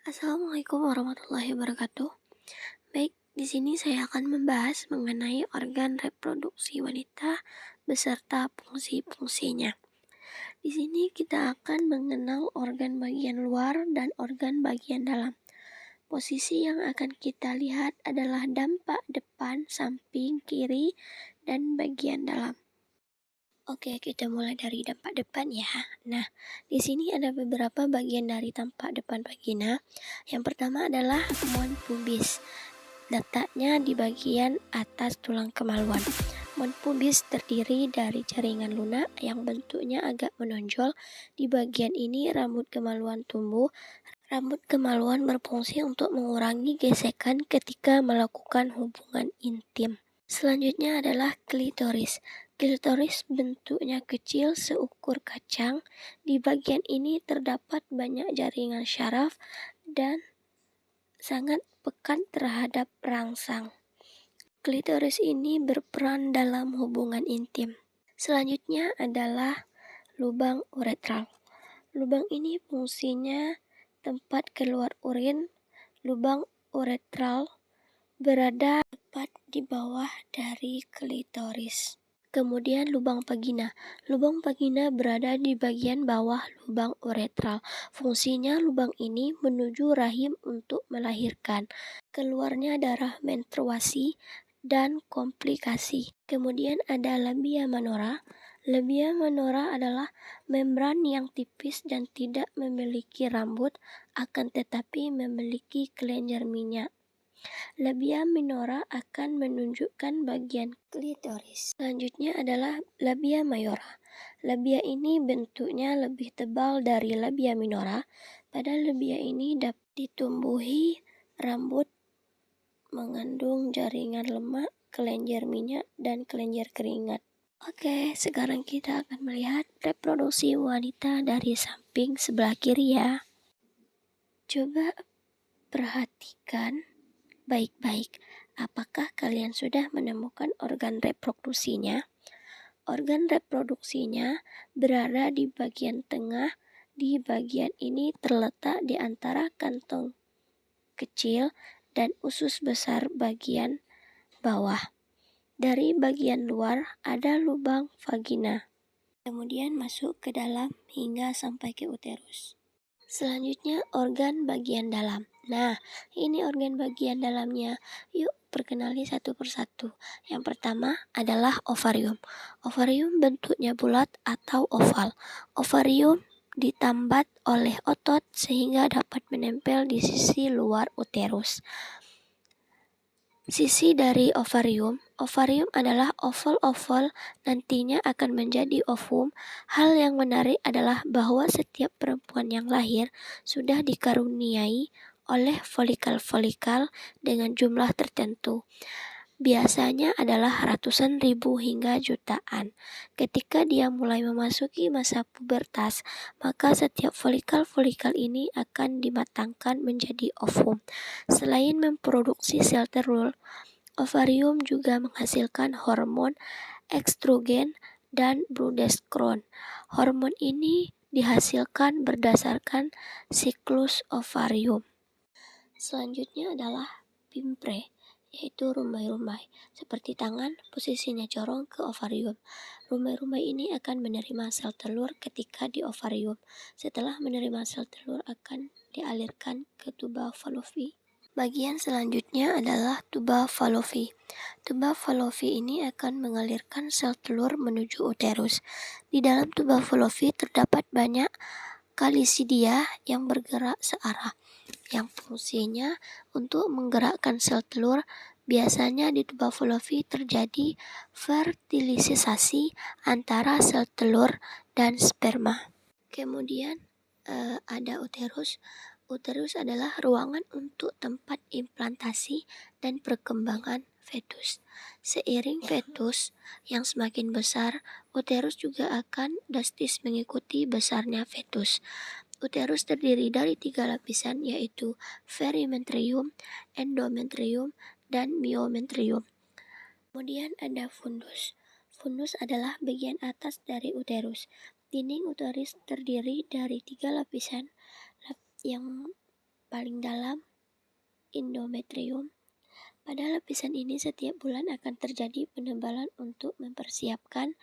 Assalamualaikum warahmatullahi wabarakatuh. Baik, di sini saya akan membahas mengenai organ reproduksi wanita beserta fungsi-fungsinya. Di sini kita akan mengenal organ bagian luar dan organ bagian dalam. Posisi yang akan kita lihat adalah dampak depan, samping, kiri, dan bagian dalam. Oke, kita mulai dari dampak depan ya. Nah, di sini ada beberapa bagian dari dampak depan vagina. Yang pertama adalah mon pubis. Letaknya di bagian atas tulang kemaluan. Mon pubis terdiri dari jaringan lunak yang bentuknya agak menonjol. Di bagian ini rambut kemaluan tumbuh. Rambut kemaluan berfungsi untuk mengurangi gesekan ketika melakukan hubungan intim. Selanjutnya adalah klitoris. Klitoris bentuknya kecil seukur kacang. Di bagian ini terdapat banyak jaringan syaraf dan sangat pekat terhadap rangsang. Klitoris ini berperan dalam hubungan intim. Selanjutnya adalah lubang uretral. Lubang ini fungsinya tempat keluar urin. Lubang uretral berada tepat di bawah dari klitoris. Kemudian lubang vagina. Lubang vagina berada di bagian bawah lubang uretral. Fungsinya lubang ini menuju rahim untuk melahirkan. Keluarnya darah menstruasi dan komplikasi. Kemudian ada labia minora. Labia minora adalah membran yang tipis dan tidak memiliki rambut, akan tetapi memiliki kelenjar minyak. Labia minora akan menunjukkan bagian klitoris. Selanjutnya adalah labia mayora. Labia ini bentuknya lebih tebal dari labia minora. Pada labia ini dapat ditumbuhi rambut mengandung jaringan lemak, kelenjar minyak, dan kelenjar keringat. Oke, sekarang kita akan melihat reproduksi wanita dari samping sebelah kiri ya. Coba perhatikan baik-baik, apakah kalian sudah menemukan organ reproduksinya? Organ reproduksinya berada di bagian tengah. Di bagian ini terletak di antara kantong kecil dan usus besar bagian bawah. Dari bagian luar ada lubang vagina, kemudian masuk ke dalam hingga sampai ke uterus. Selanjutnya organ bagian dalam. Nah, ini organ bagian dalamnya. Yuk perkenali satu persatu. Yang pertama adalah ovarium. Ovarium bentuknya bulat atau oval. Ovarium ditambat oleh otot sehingga dapat menempel di sisi luar uterus. Sisi dari ovarium adalah oval-oval, nantinya akan menjadi ovum. Hal yang menarik adalah bahwa setiap perempuan yang lahir sudah dikaruniai oleh folikel-folikel dengan jumlah tertentu. Biasanya adalah ratusan ribu hingga jutaan. Ketika dia mulai memasuki masa pubertas, maka setiap folikel-folikel ini akan dimatangkan menjadi ovum. Selain memproduksi sel telur, ovarium juga menghasilkan hormon estrogen dan progesteron. Hormon ini dihasilkan berdasarkan siklus ovarium. Selanjutnya adalah pimpre, yaitu rumbai-rumbai. Seperti tangan, posisinya corong ke ovarium. Rumbai-rumbai ini akan menerima sel telur ketika di ovarium. Setelah menerima sel telur akan dialirkan ke tuba Fallopi. Bagian selanjutnya adalah tuba Fallopi. Tuba Fallopi ini akan mengalirkan sel telur menuju uterus. Di dalam tuba Fallopi terdapat banyak kalisidia yang bergerak searah, yang fungsinya untuk menggerakkan sel telur. Biasanya di tuba Fallopi terjadi fertilisasi antara sel telur dan sperma. Kemudian ada uterus. Uterus adalah ruangan untuk tempat implantasi dan perkembangan fetus. Seiring fetus yang semakin besar, uterus juga akan drastis mengikuti besarnya fetus. Uterus terdiri dari 3 lapisan, yaitu perimetrium, endometrium, dan myometrium. Kemudian ada fundus. Fundus adalah bagian atas dari uterus. Dinding uterus terdiri dari 3 lapisan yang paling dalam, endometrium. Pada lapisan ini setiap bulan akan terjadi penebalan untuk mempersiapkan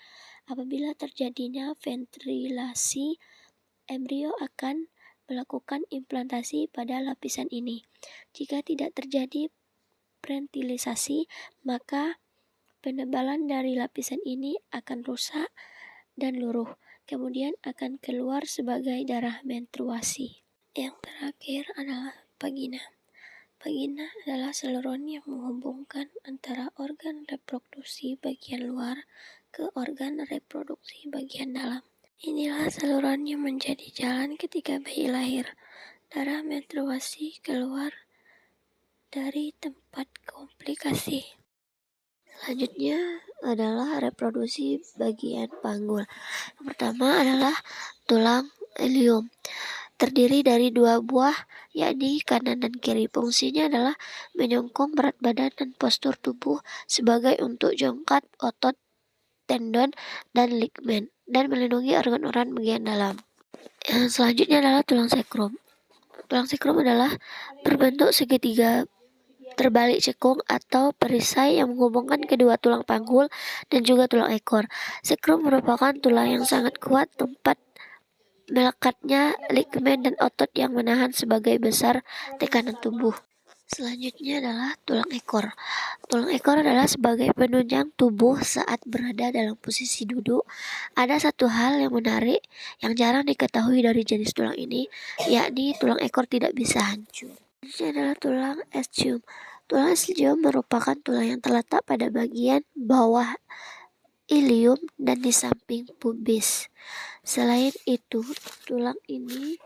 apabila terjadinya ventilasi, embrio akan melakukan implantasi pada lapisan ini. Jika tidak terjadi ventilisasi, maka penebalan dari lapisan ini akan rusak dan luruh, kemudian akan keluar sebagai darah menstruasi. Yang terakhir adalah vagina. Vagina adalah saluran yang menghubungkan antara organ reproduksi bagian luar ke organ reproduksi bagian dalam. Inilah saluran yang menjadi jalan ketika bayi lahir. Darah menstruasi keluar dari tempat komplikasi. Selanjutnya adalah reproduksi bagian panggul. Yang pertama adalah tulang ilium. Terdiri dari 2 buah, yakni kanan dan kiri. Fungsinya adalah menyokong berat badan dan postur tubuh sebagai untuk jongkat otot, tendon, dan ligmen, dan melindungi organ-organ bagian dalam. Yang selanjutnya adalah tulang sekrum. Tulang sekrum adalah berbentuk segitiga terbalik cekung atau perisai yang menghubungkan kedua tulang panggul dan juga tulang ekor. Sekrum merupakan tulang yang sangat kuat, tempat melekatnya ligmen dan otot yang menahan sebagai besar tekanan tubuh. Selanjutnya adalah tulang ekor. Tulang ekor adalah sebagai penunjang tubuh saat berada dalam posisi duduk. Ada satu hal yang menarik yang jarang diketahui dari jenis tulang ini, yakni tulang ekor tidak bisa hancur. Selanjutnya adalah tulang ischium. Tulang ischium merupakan tulang yang terletak pada bagian bawah ilium dan di samping pubis. Selain itu, tulang ini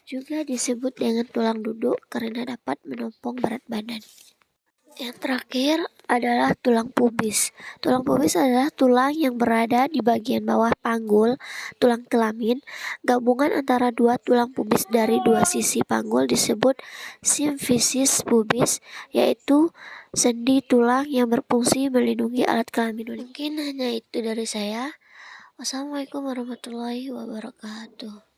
juga disebut dengan tulang duduk karena dapat menampung berat badan. Yang terakhir adalah tulang pubis. Tulang pubis adalah tulang yang berada di bagian bawah panggul tulang kelamin. Gabungan antara 2 tulang pubis dari 2 sisi panggul disebut simfisis pubis, yaitu sendi tulang yang berfungsi melindungi alat kelamin. Mungkin hanya itu dari saya. Wassalamualaikum warahmatullahi wabarakatuh.